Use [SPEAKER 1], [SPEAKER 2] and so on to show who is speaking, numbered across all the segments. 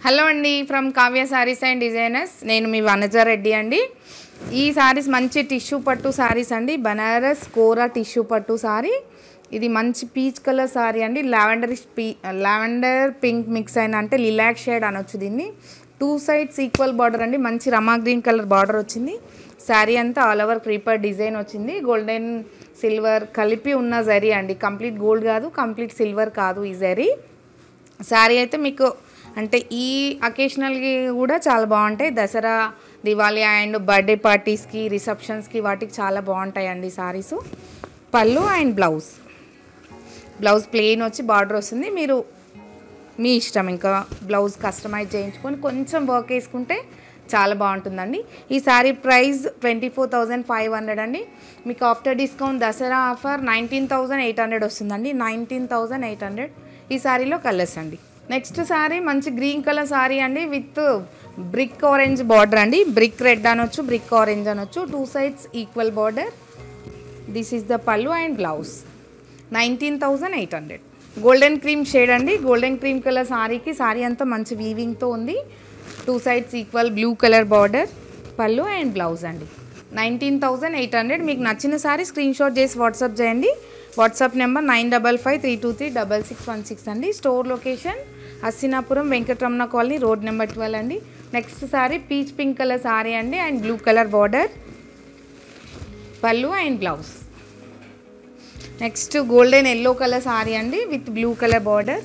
[SPEAKER 1] Hello అండి from Kavya saris and designers నేను మీ వనజా రెడ్డి అండి. ఈ సారీస్ మంచి టిష్యూ పట్టు సారీస్ అండి. బనారస్ కోరా టిష్యూ పట్టు సారీ. ఇది మంచి పీచ్ కలర్ సారీ అండి. లావెండర్ పింక్ మిక్స్ అయిన అంటే లిలాక్ షేడ్ అనొచ్చు దీన్ని. 2 సైడ్స్ ఈక్వల్ బార్డర్ అండి. మంచి రమా గ్రీన్ కలర్ బార్డర్ వచ్చింది. శారీ అంతా ఆల్ ఓవర్ క్రీపర్ డిజైన్ వచ్చింది. గోల్డెన్ సిల్వర్ కలిపి ఉన్న జరీ అండి. కంప్లీట్ గోల్డ్ కాదు, కంప్లీట్ సిల్వర్ కాదు ఈ జరీ. శారీ అయితే మీకు అంటే ఈ అకేషనల్కి కూడా చాలా బాగుంటాయి. దసరా, దివాళీ అండ్ బర్త్డే పార్టీస్కి, రిసెప్షన్స్కి వాటికి చాలా బాగుంటాయండి సారీసు. పళ్ళు అండ్ బ్లౌజ్ ప్లెయిన్ వచ్చి బార్డర్ వస్తుంది. మీరు మీ ఇష్టం, ఇంకా బ్లౌజ్ కస్టమైజ్ చేయించుకొని కొంచెం వర్క్ వేసుకుంటే చాలా బాగుంటుందండి. ఈ శారీ ప్రైస్ 24,500 అండి. మీకు ఆఫ్టర్ డిస్కౌంట్ దసరా ఆఫర్ 19,800 వస్తుందండి. 19,800. ఈ శారీలో కలర్స్ అండి. నెక్స్ట్ శారీ మంచి గ్రీన్ కలర్ శారీ అండి విత్ బ్రిక్ ఆరెంజ్ బార్డర్ అండి. బ్రిక్ రెడ్ అనొచ్చు, బ్రిక్ ఆరెంజ్ అనొచ్చు. 2 sides equal border. This is the pallu and blouse. 19,800. Golden cream shade అండి. గోల్డెన్ క్రీమ్ కలర్ శారీకి శారీ అంతా మంచి వీవింగ్తో ఉంది. 2 sides equal blue colour border. Pallu and blouse అండి. 19,800. మీకు నచ్చిన శారీ స్క్రీన్ షాట్ చేసి వాట్సాప్ చేయండి. వాట్సాప్ నెంబర్ 9553236616 అండి. Store location Hastinapuram, Venkataramana colony, road number 12 అండి. Next sari peach pink colour sari అండి and blue colour border. Pallu and blouse. Next golden yellow colour sari అండి with blue colour border.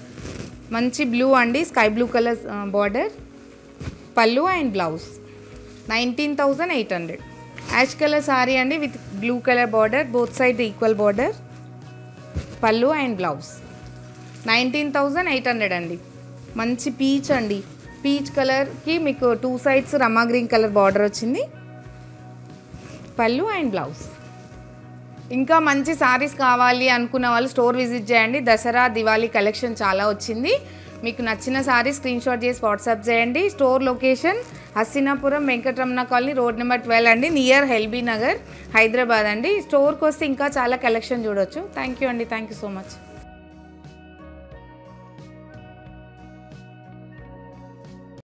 [SPEAKER 1] మంచి బ్లూ అండి, sky blue colour border. Pallu and blouse. 19,800. Ash colour sari అండి with blue colour border, both side equal border. Pallu and blouse. 19,800 అండి. మంచి peach అండి. Peach కలర్కి మీకు 2 sides రమా గ్రీన్ కలర్ బార్డర్ వచ్చింది. Pallu and blouse. ఇంకా మంచి సారీస్ కావాలి అనుకున్న వాళ్ళు స్టోర్ విజిట్ చేయండి. దసరా, దివాళీ కలెక్షన్ చాలా వచ్చింది. మీకు నచ్చిన సారీ స్క్రీన్ షాట్ చేసి వాట్సాప్ చేయండి. Store location Hastinapuram, Venkataramana colony, road number 12 అండి, నియర్ ఎల్బీ నగర్, హైదరాబాద్ అండి. స్టోర్కి వస్తే ఇంకా చాలా కలెక్షన్ చూడొచ్చు. థ్యాంక్ యూ అండి. Thank you so much.